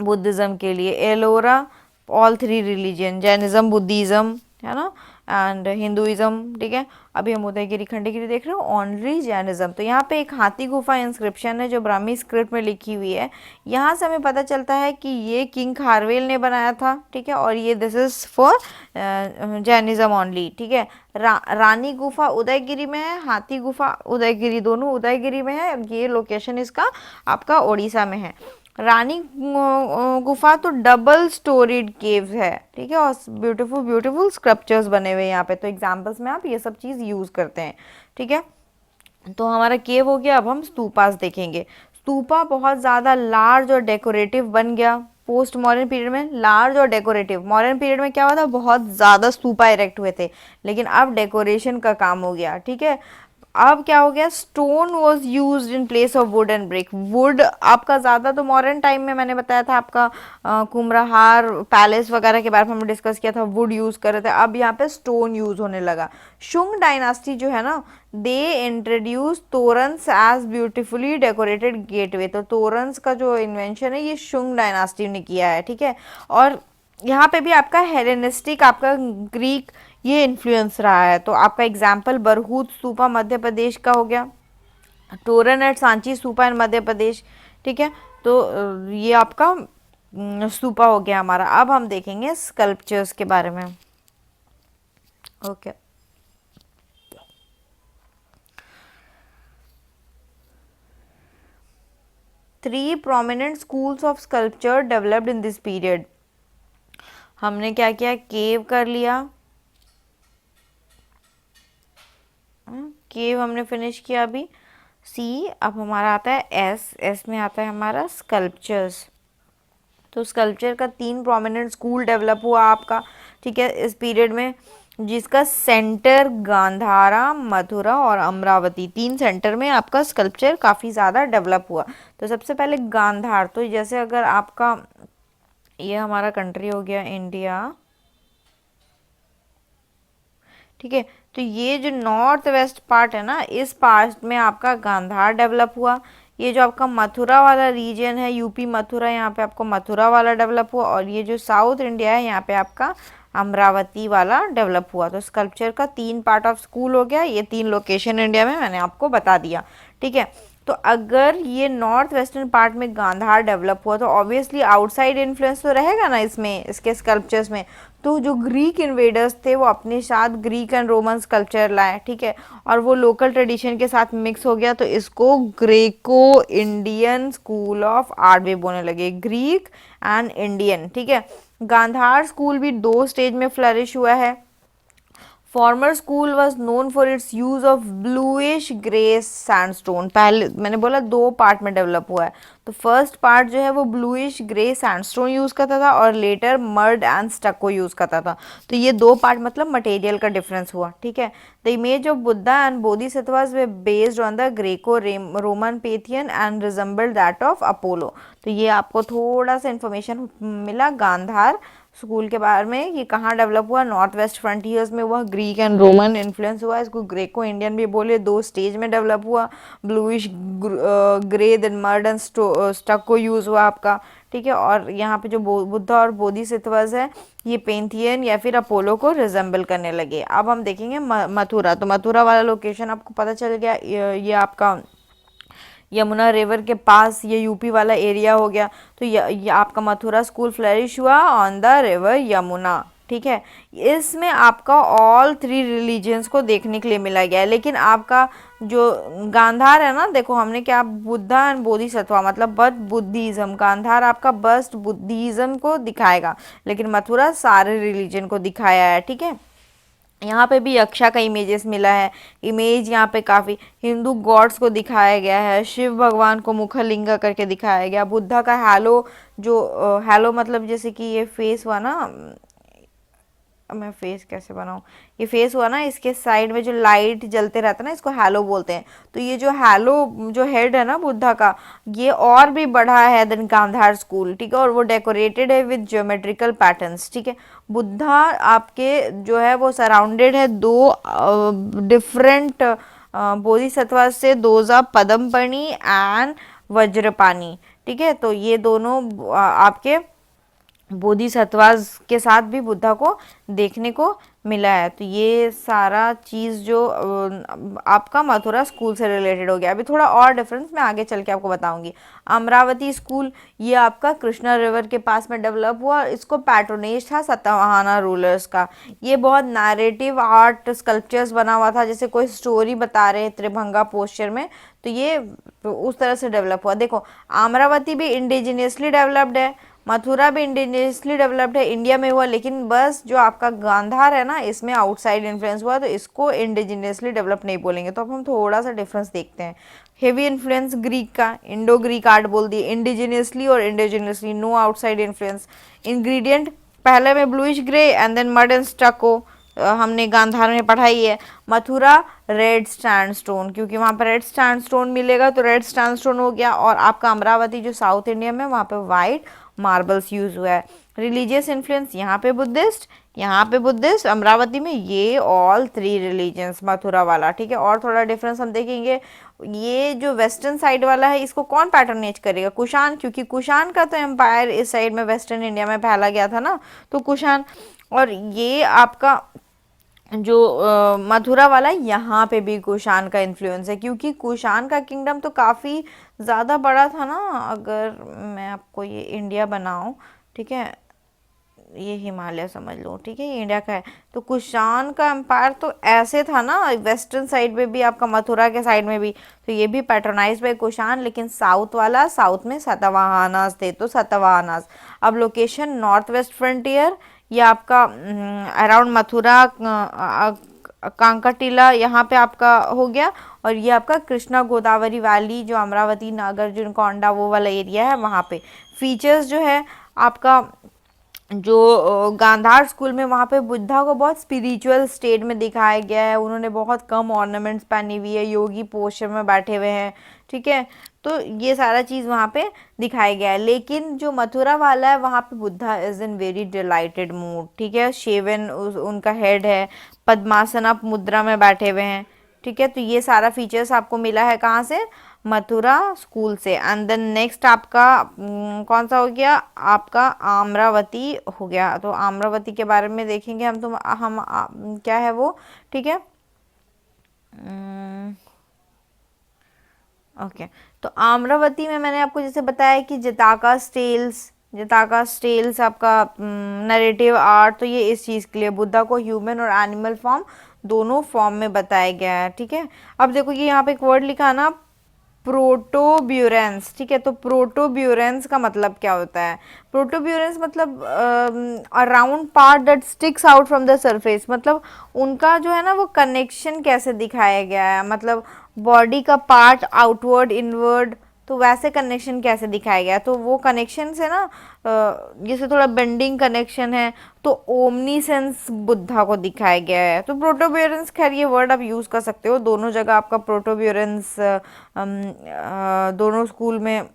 बुद्धिज़्म के लिए। Ellora all 3 religion, Jainism, Buddhism, है ना, एंड हिंदुइज्म, ठीक है। अभी हम उदयगिरी खंडगिरी देख रहे हो, ओनली जैनिज्म। तो यहाँ पे एक हाथी गुफा इंस्क्रिप्शन है जो ब्राह्मी स्क्रिप्ट में लिखी हुई है। यहाँ से हमें पता चलता है कि ये किंग खारवेल ने बनाया था, ठीक है। और ये this is for Jainism only, ठीक है। रानी गुफा उदयगिरी में है, हाथी गुफा उदयगिरी, दोनों उदयगिरी में है। ये लोकेशन इसका आपका उड़ीसा में है। रानी गुफा तो डबल स्टोरीड केव्स है, ठीक है, और ब्यूटीफुल ब्यूटीफुल स्कल्पचर्स बने हुए हैं यहाँ पे। तो एग्जांपल्स में आप ये सब चीज़ यूज़ करते हैं, ठीक है। तो हमारा केव हो गया। अब हम स्तूपास देखेंगे। स्तूपा बहुत ज़्यादा लार्ज और डेकोरेटिव बन गया पोस्ट मॉडर्न पीरियड में। लार्ज और डेकोरेटिव, मॉडर्न पीरियड में क्या हुआ था, बहुत ज़्यादा स्तूपा इरेक्ट हुए थे, लेकिन अब डेकोरेशन का काम हो गया, ठीक है। अब क्या हो गया, stone was use in place of would and brick. Would आपका ज़्यादा, तो मॉडर्न टाइम में मैंने बताया था आपका कुम्हरार पैलेस वगैरह के बारे में हमने डिस्कस किया था, वुड यूज़ कर रहे थे। अब यहाँ पे स्टोन यूज़ होने लगा। शुंग डायनास्टी जो है ना, they introduce toranas as beautifully decorated gateway. तो तोरन्स का जो इन्वेंशन है ये शुंग डायनास्टी ने किया है, ठीक है। और यहाँ पे भी आपका हेलेनिस्टिक, आपका ग्रीक, ये इन्फ्लुएंस रहा है। तो आपका एग्जाम्पल बरहूत स्तूपा मध्य प्रदेश का हो गया, टोरन एट सांची स्तूपा इन मध्य प्रदेश, ठीक है। तो ये आपका स्तूपा हो गया हमारा। अब हम देखेंगे स्कल्पचर्स के बारे में, okay. Three prominent schools of sculpture developed in this period. हमने क्या किया, केव कर लिया, केव हमने फिनिश किया अभी। सी, अब हमारा आता है एस। एस में आता है हमारा स्कल्पचर्स। तो स्कल्पचर का 3 प्रोमिनेंट स्कूल डेवलप हुआ आपका, ठीक है, इस पीरियड में। जिसका सेंटर गांधारा, मथुरा और अमरावती, 3 सेंटर में आपका स्कल्पचर काफ़ी ज़्यादा डेवलप हुआ। तो सबसे पहले गांधार, तो जैसे अगर आपका ये हमारा कंट्री हो गया इंडिया, ठीक है, तो ये जो नॉर्थ वेस्ट पार्ट है ना, इस पार्ट में आपका गांधार डेवलप हुआ। ये जो आपका मथुरा वाला रीजन है, यूपी मथुरा, यहाँ पे आपको मथुरा वाला डेवलप हुआ। और ये जो साउथ इंडिया है, यहाँ पे आपका अमरावती वाला डेवलप हुआ। तो स्कल्पचर का 3 पार्ट ऑफ स्कूल हो गया। ये 3 लोकेशन इंडिया में मैंने आपको बता दिया, ठीक है। तो अगर ये नॉर्थ वेस्टर्न पार्ट में गांधार डेवलप हुआ तो ऑब्वियसली आउटसाइड इन्फ्लुएंस तो रहेगा ना इसमें, इसके स्कल्पचर्स में। तो जो ग्रीक इन्वेडर्स थे वो अपने साथ ग्रीक एंड रोमन स्कल्पचर लाए, ठीक है, और वो लोकल ट्रेडिशन के साथ मिक्स हो गया। तो इसको Greco Indian school of art भी बोलने लगे, ग्रीक एंड इंडियन, ठीक है। गांधार स्कूल भी 2 स्टेज में फ्लरिश हुआ है। Farmer school was known for its use of bluish grey sandstone. पहले मैंने बोला 2 पार्ट में डेवलप हुआ है। तो फर्स्ट पार्ट जो है वो ब्लूइश ग्रे सैंडस्टोन यूज करता था और later mud and stucco use करता था। तो ये 2 पार्ट मतलब मटेरियल का डिफरेंस हुआ, ठीक है। The image of Buddha and bodhisattvas were based on the Greco Roman Parthian and resembled that of Apollo. तो ये आपको थोड़ा सा इंफॉर्मेशन मिला गांधार स्कूल के बारे में, ये कहाँ डेवलप हुआ, नॉर्थ वेस्ट फ्रंटियर्स में हुआ, ग्रीक एंड रोमन इन्फ्लुएंस हुआ, इसको ग्रेको इंडियन भी बोले, 2 स्टेज में डेवलप हुआ, bluish grey then mud and stucco use हुआ आपका, ठीक है। और यहाँ पे जो बुद्धा और बोधिसत्वस है ये पेंथियन या फिर अपोलो को रिजेंबल करने लगे। अब हम देखेंगे मथुरा। तो मथुरा वाला लोकेशन आपको पता चल गया, ये आपका यमुना रिवर के पास ये यूपी वाला एरिया हो गया। तो ये आपका मथुरा स्कूल फ्लरिश हुआ ऑन द रिवर यमुना, ठीक है। इसमें आपका ऑल 3 रिलीजन्स को देखने के लिए मिला गया है। लेकिन आपका जो गांधार है ना, देखो हमने क्या, बुद्धा एंड बोधिसत्वा मतलब बर्थ बुद्धिज्म, गांधार आपका बर्थ बुद्धिज्म को दिखाएगा, लेकिन मथुरा सारे रिलीजन को दिखाया है, ठीक है। यहाँ पे भी यक्षा का इमेजेस मिला है, इमेज यहाँ पे काफ़ी हिंदू गॉड्स को दिखाया गया है, शिव भगवान को मुखलिंगा करके दिखाया गया, बुद्धा का हैलो, जो हैलो मतलब जैसे कि ये फेस हुआ ना, मैं फेस कैसे बनाऊँ, ये फेस हुआ ना, इसके साइड में जो लाइट जलते रहता है ना, इसको हैलो बोलते हैं। तो ये जो हैलो जो हेड है ना बुद्धा का, ये और भी बड़ा है देन गांधार स्कूल, ठीक है, और वो डेकोरेटेड है विद ज्योमेट्रिकल पैटर्न्स, ठीक है। बुद्धा आपके जो है वो सराउंडेड है 2 डिफरेंट बोधिसत्वा से, दोजा पदमपणि एंड वज्रपाणी, ठीक है। तो ये दोनों आपके बोधिसत्वास के साथ भी बुद्धा को देखने को मिला है। तो ये सारा चीज़ जो आपका मथुरा स्कूल से रिलेटेड हो गया। अभी थोड़ा और डिफरेंस मैं आगे चल के आपको बताऊंगी। अमरावती स्कूल ये आपका कृष्णा रिवर के पास में डेवलप हुआ। इसको पैट्रोनेज था सतवाहना रूलर्स का। ये बहुत नैरेटिव आर्ट स्कल्पचर्स बना हुआ था, जैसे कोई स्टोरी बता रहे त्रिभंगा पोस्चर में। तो ये उस तरह से डेवलप हुआ। देखो अमरावती भी इंडिजिनियसली डेवलप्ड है, मथुरा भी इंडिजिनियसली डेवलप्ड है, इंडिया में हुआ, लेकिन बस जो आपका गांधार है ना, इसमें आउटसाइड इन्फ्लुएंस हुआ, तो इसको इंडिजिनियसली डेवलप नहीं बोलेंगे। तो अब हम थोड़ा सा डिफरेंस देखते हैं। हेवी इन्फ्लुएंस ग्रीक का, इंडो ग्रीक आर्ट बोल दिए, इंडिजिनियसली और indigenously, no outside influence. Ingredient पहले में bluish grey and then mud and stucco, हमने गांधार में पढ़ाई है। मथुरा रेड स्टैंडस्टोन, क्योंकि वहाँ पर रेड स्टैंडस्टोन मिलेगा तो रेड स्टैंडस्टोन हो गया। और आपका अमरावती जो साउथ इंडिया में, वहाँ पे वाइट मार्बल्स यूज हुआ है। रिलीजियस इन्फ्लुएंस यहाँ पे बुद्धिस्ट, यहाँ पे बुद्धिस्ट, अमरावती में ये ऑल 3 रिलीजन्स, मथुरा वाला, ठीक है। और थोड़ा डिफरेंस हम देखेंगे, ये जो वेस्टर्न साइड वाला है इसको कौन पैटर्नेज करेगा, कुषाण, क्योंकि कुषाण का तो एम्पायर इस साइड में वेस्टर्न इंडिया में फैला गया था ना, तो कुषाण। और ये आपका जो मथुरा वाला, यहाँ पे भी कुषाण का इन्फ्लुएंस है, क्योंकि कुषाण का किंगडम तो काफ़ी ज़्यादा बड़ा था ना। अगर मैं आपको ये इंडिया बनाऊँ, ठीक है, ये हिमालय समझ लो, ठीक है, ये इंडिया का है। तो कुषाण का एम्पायर तो ऐसे था ना, वेस्टर्न साइड में भी आपका, मथुरा के साइड में भी, तो ये भी पैट्रोनाइज बाय कुषाण। लेकिन साउथ वाला, साउथ में सातवाहनास थे, तो सातवाहनास। अब लोकेशन नॉर्थ वेस्ट फ्रंटियर, ये आपका अराउंड मथुरा, कांकाटीला, यहाँ पे आपका हो गया। और ये आपका कृष्णा गोदावरी वैली, जो अमरावती, नागार्जुन कोंडा वो वाला एरिया है, वहाँ पे फीचर्स जो है आपका जो गांधार स्कूल में, वहाँ पे बुद्धा को बहुत स्पिरिचुअल स्टेट में दिखाया गया है। उन्होंने बहुत कम ऑर्नामेंट्स पहनी हुई है, योगी पोस्चर में बैठे हुए हैं, ठीक है। तो ये सारा चीज़ वहाँ पे दिखाया गया है। लेकिन जो मथुरा वाला है वहाँ पे Buddha is in very dilated mood, ठीक है। शेवन उनका हेड है, पद्मासना मुद्रा में बैठे हुए हैं, ठीक है। तो ये सारा फीचर्स आपको मिला है कहाँ से, मथुरा स्कूल से। एंड देन नेक्स्ट आपका कौन सा हो गया, आपका आम्रावती हो गया। तो आम्रावती के बारे में देखेंगे हम, तो क्या है वो, ठीक है। ओके, तो आम्रावती में मैंने आपको जैसे बताया कि जटाका स्टेल्स आपका नरेटिव आर्ट, तो ये इस चीज़ के लिए बुद्धा को ह्यूमन और एनिमल फॉर्म दोनों फॉर्म में बताया गया है, ठीक है। अब देखो ये यहाँ पे एक वर्ड लिखा है ना, प्रोटोब्यूरेंस, ठीक है। तो प्रोटोब्यूरेंस का मतलब क्या होता है, प्रोटोब्यूरेंस मतलब around part that sticks out from the surface, मतलब उनका जो है ना वो कनेक्शन कैसे दिखाया गया है, मतलब बॉडी का पार्ट आउटवर्ड इनवर्ड, तो वैसे कनेक्शन कैसे दिखाया गया है। तो वो कनेक्शन से ना जैसे थोड़ा बेंडिंग कनेक्शन है, तो ओमनी सेंस बुद्धा को दिखाया गया है। तो प्रोटोबियरेंस, खैर ये वर्ड आप यूज़ कर सकते हो दोनों जगह, आपका प्रोटोबियरेंस दोनों स्कूल में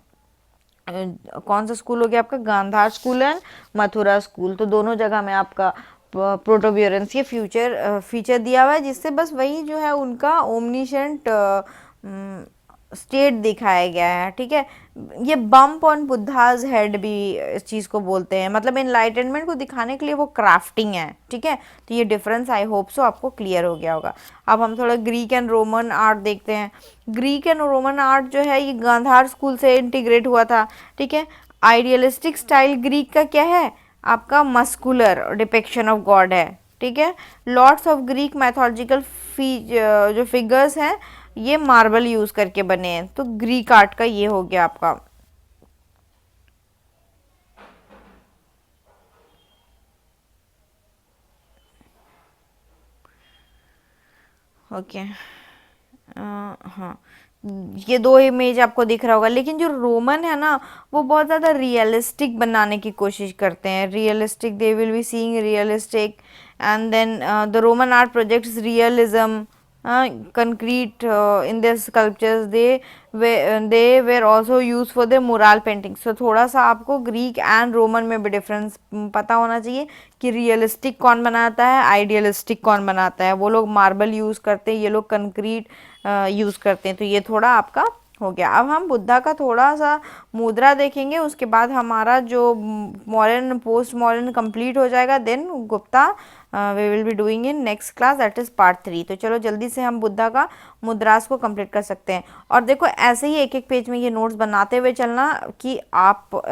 कौन सा स्कूल हो गया आपका, Gandhara school and Mathura school, तो दोनों जगह में आपका प्रोटोबियरेंस ये फीचर दिया हुआ है, जिससे बस वही जो है उनका ओमनीशेंट स्टेट दिखाया गया है, ठीक है। ये बम्प ऑन बुद्धाज हेड भी इस चीज़ को बोलते हैं, मतलब इनलाइटनमेंट को दिखाने के लिए वो क्राफ्टिंग है, ठीक है। तो ये डिफरेंस आई होप सो आपको क्लियर हो गया होगा। अब हम थोड़ा ग्रीक एंड रोमन आर्ट देखते हैं। ग्रीक एंड रोमन आर्ट जो है ये गांधार स्कूल से इंटीग्रेट हुआ था, ठीक है। आइडियलिस्टिक स्टाइल ग्रीक का क्या है, आपका मस्कुलर डिपिक्शन ऑफ गॉड है, ठीक है। लॉट्स ऑफ ग्रीक मैथोलॉजिकल जो फिगर्स हैं ये मार्बल यूज करके बने हैं। तो ग्रीक आर्ट का ये हो गया आपका। ओके, हाँ, ये दो इमेज आपको दिख रहा होगा। लेकिन जो रोमन है ना वो बहुत ज़्यादा रियलिस्टिक बनाने की कोशिश करते हैं, realistic, they will be seeing realistic. And then the Roman art projects realism, concrete in their sculptures, they were also used for their mural paintings। so थोड़ा सा आपको ग्रीक एंड रोमन में भी डिफरेंस पता होना चाहिए कि रियलिस्टिक कौन बनाता है, आइडियलिस्टिक कौन बनाता है। वो लोग मार्बल यूज़ करते हैं, ये लोग कंक्रीट यूज़ करते हैं। तो ये थोड़ा आपका हो गया। अब हम बुद्धा का थोड़ा सा मुद्रा देखेंगे, उसके बाद हमारा जो मॉडर्न पोस्ट मॉडर्न कंप्लीट हो जाएगा। Then Gupta we will be doing in next class, that is part 3। तो चलो जल्दी से हम बुद्धा का मुद्रास को कंप्लीट कर सकते हैं। और देखो ऐसे ही एक एक पेज में ये नोट्स बनाते हुए चलना कि आप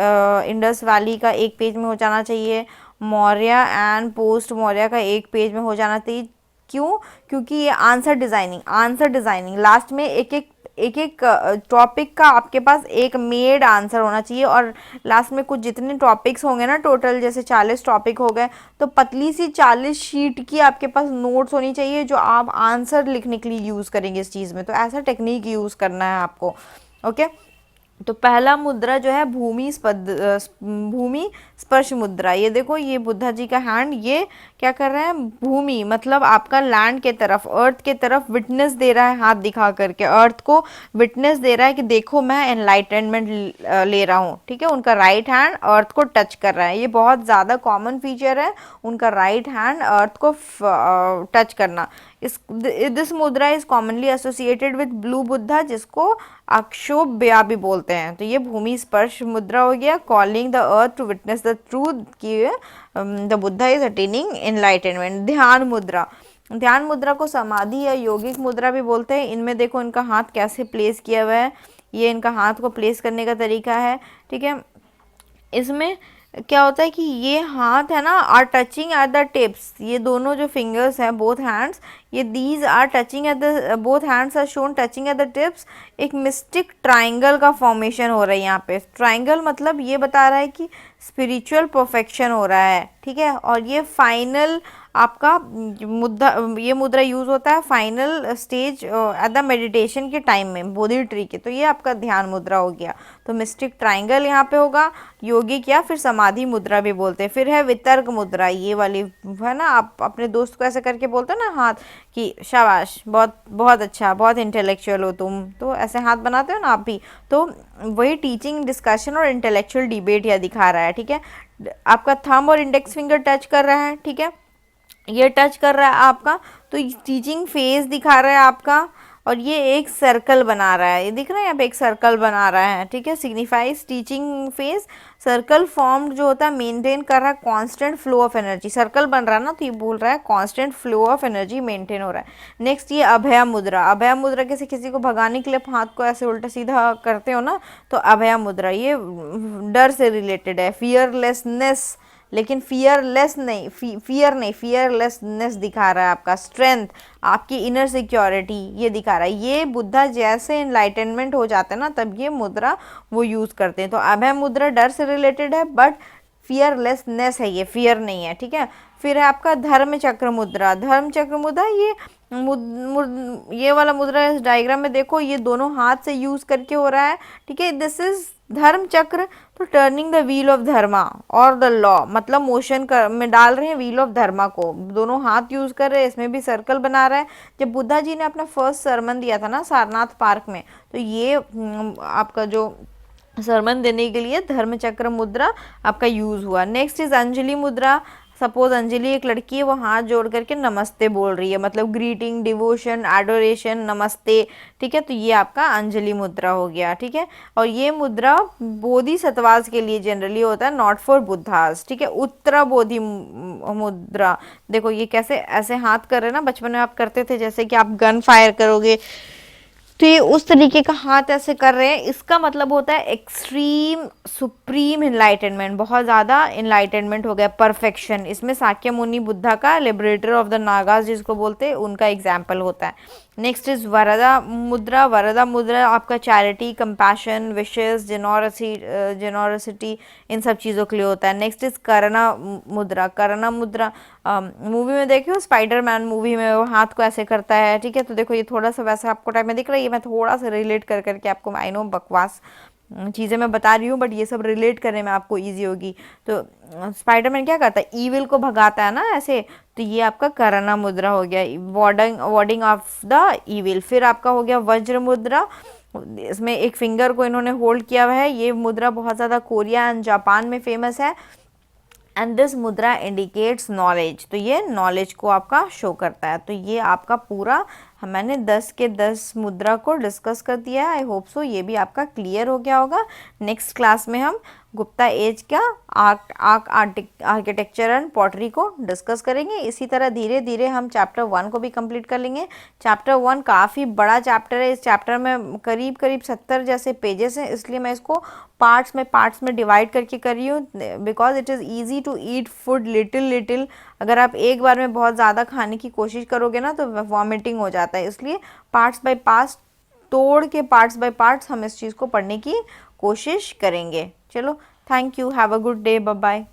इंडस वैली का एक पेज में हो जाना चाहिए, मौर्य एंड पोस्ट मौर्य का एक पेज में हो जाना चाहिए। क्यों, क्योंकि ये आंसर डिज़ाइनिंग लास्ट में एक एक टॉपिक का आपके पास एक मेड आंसर होना चाहिए। और लास्ट में कुछ जितने टॉपिक्स होंगे ना, टोटल जैसे 40 टॉपिक हो गए, तो पतली सी 40 शीट की आपके पास नोट्स होनी चाहिए जो आप आंसर लिखने के लिए यूज़ करेंगे इस चीज़ में। तो ऐसा टेक्निक यूज़ करना है आपको, ओके। तो पहला मुद्रा जो है भूमि स्पर्श मुद्रा। ये देखो, ये बुद्धा जी का हैंड, ये क्या कर रहे हैं, भूमि मतलब आपका लैंड के तरफ, अर्थ के तरफ विटनेस दे रहा है, हाथ दिखा करके अर्थ को विटनेस दे रहा है कि देखो मैं एनलाइटनमेंट ले रहा हूँ, ठीक है। उनका राइट हैंड अर्थ को टच कर रहा है, ये बहुत ज़्यादा कॉमन फीचर है, उनका राइट हैंड अर्थ को टच करना। दिस मुद्रा is commonly associated with blue Buddha, जिसको अक्षोभ्या भी बोलते हैं। तो ये भूमि स्पर्श मुद्रा हो गया, calling the earth to witness the truth कि the Buddha is attaining enlightenment. Dhyana mudra, ध्यान मुद्रा को समाधि या यौगिक मुद्रा भी बोलते हैं। इनमें देखो इनका हाथ कैसे प्लेस किया हुआ है, ये इनका हाथ को प्लेस करने का तरीका है, ठीक है। इसमें क्या होता है कि ये हाथ है ना are touching at the tips, ये दोनों जो फिंगर्स हैं बोथ हैंड्स, ये these are touching at the both hands are shown touching at the tips. एक मिस्टिक ट्राइंगल का फॉर्मेशन हो रहा है यहाँ पे। ट्राइंगल मतलब ये बता रहा है कि स्पिरिचुअल परफेक्शन हो रहा है, ठीक है। और ये फाइनल आपका ये मुद्रा यूज होता है final stage at the meditation के टाइम में बोधि ट्री के। तो ये आपका ध्यान मुद्रा हो गया। तो मिस्टिक ट्राइंगल यहाँ पे होगा, योगिक या फिर समाधि मुद्रा भी बोलते हैं। फिर है वितर्क मुद्रा, ये वाली है ना, आप अपने दोस्त को ऐसे करके बोलते हो ना हाथ कि शाबाश, बहुत बहुत अच्छा, बहुत इंटेलेक्चुअल हो तुम, तो ऐसे हाथ बनाते हो ना आप भी। तो वही टीचिंग डिस्कशन और इंटेलेक्चुअल डिबेट यह दिखा रहा है, ठीक है। आपका थंब और इंडेक्स फिंगर टच कर रहा है, ठीक है, ये टच कर रहा है आपका, तो टीचिंग फेज दिखा रहा है आपका। और ये एक सर्कल बना रहा है, ये दिख रहा है यहाँ पे एक सर्कल बना रहा है, ठीक है, signifies teaching phase. Circle form जो होता है मेंटेन कर रहा है constant flow of energy, circle बन रहा है ना, तो ये बोल रहा है constant flow of energy maintain हो रहा है। नेक्स्ट ये अभय मुद्रा, अभय मुद्रा कैसे किसी को भगाने के लिए हाथ को ऐसे उल्टा सीधा करते हो ना, तो अभय मुद्रा ये डर से रिलेटेड है, फियरलेसनेस, लेकिन फियरलेस नहीं, फियरलेसनेस दिखा रहा है आपका, स्ट्रेंथ, आपकी इनर सिक्योरिटी ये दिखा रहा है। ये बुद्धा जैसे इनलाइटनमेंट हो जाता है ना, तब ये मुद्रा वो यूज करते हैं। तो अभय मुद्रा डर से रिलेटेड है, बट फियरलेसनेस है, ये फियर नहीं है, ठीक है। फिर है आपका धर्म चक्र मुद्रा, धर्म चक्र मुद्रा ये ये वाला मुद्रा इस डायग्राम में देखो, ये दोनों हाथ से यूज करके हो रहा है, ठीक है। दिस इज धर्म चक्र। तो टर्निंग द व्हील ऑफ धर्मा और द लॉ, मतलब मोशन में डाल रहे हैं व्हील ऑफ धर्मा को, दोनों हाथ यूज कर रहे हैं, इसमें भी सर्कल बना रहा है। जब बुद्धा जी ने अपना फर्स्ट सरमन दिया था ना सारनाथ पार्क में, तो ये आपका जो सरमन देने के लिए धर्म चक्र मुद्रा आपका यूज हुआ। नेक्स्ट इज अंजलि मुद्रा। सपोज अंजलि एक लड़की है, वो हाथ जोड़ करके नमस्ते बोल रही है, मतलब ग्रीटिंग, डिवोशन, एडोरेशन, नमस्ते, ठीक है। तो ये आपका अंजलि मुद्रा हो गया, ठीक है। और ये मुद्रा बोधिसत्वास के लिए जनरली होता है, नॉट फॉर बुद्धास, ठीक है। उत्तरा बोधि मुद्रा, देखो ये कैसे ऐसे हाथ कर रहे हैं ना, बचपन में आप करते थे, जैसे कि आप गन फायर करोगे तो ये उस तरीके का हाथ ऐसे कर रहे हैं। इसका मतलब होता है एक्सट्रीम सुप्रीम इनलाइटनमेंट, बहुत ज़्यादा इनलाइटनमेंट हो गया, परफेक्शन। इसमें साक्य मुनि बुद्धा का लिबरेटर ऑफ द नागास जिसको बोलते हैं, उनका एग्जाम्पल होता है। नेक्स्ट इज वरदा मुद्रा। वरदा मुद्रा आपका चैरिटी, कंपैशन, विशेस, जेनोरसिटी, इन सब चीज़ों के लिए होता है। नेक्स्ट इज करना मुद्रा। करना मुद्रा मूवी में देखियो, स्पाइडरमैन मूवी में वो हाथ को ऐसे करता है, ठीक है। तो देखो ये थोड़ा सा वैसा आपको टाइम में दिख रहा है, ये मैं थोड़ा सा रिलेट कर करके आपको, आई नो बकवास चीज़ें मैं बता रही हूँ, बट ये सब रिलेट करने में आपको ईजी होगी। तो स्पाइडरमैन क्या करता है, ईविल को भगाता है ना ऐसे, तो ये आपका करना मुद्रा हो गया, वार्डिंग ऑफ द ईविल। फिर आपका हो गया वज्र मुद्रा, इसमें एक फिंगर को इन्होंने होल्ड किया हुआ है। ये मुद्रा बहुत ज़्यादा कोरिया एंड जापान में फेमस है। एंड दिस मुद्रा इंडिकेट्स नॉलेज, तो ये नॉलेज को आपका शो करता है। तो ये आपका पूरा मैंने 10 के 10 मुद्रा को डिस्कस कर दिया है। आई होप सो ये भी आपका क्लियर हो गया होगा। नेक्स्ट क्लास में हम गुप्ता एज का आर्किटेक्चर एंड पॉटरी को डिस्कस करेंगे। इसी तरह धीरे धीरे हम चैप्टर 1 को भी कंप्लीट कर लेंगे। चैप्टर 1 काफ़ी बड़ा चैप्टर है, इस चैप्टर में करीब करीब 70 जैसे पेजेस हैं, इसलिए मैं इसको पार्ट्स में डिवाइड करके कर रही हूँ, because it is easy to eat food little little. अगर आप एक बार में बहुत ज़्यादा खाने की कोशिश करोगे ना तो वॉमिटिंग हो जाता है, इसलिए पार्ट्स बाय पार्ट्स तोड़ के पार्ट्स बाय पार्ट्स हम इस चीज़ को पढ़ने की कोशिश करेंगे। चलो, thank you, have a good day, bye bye.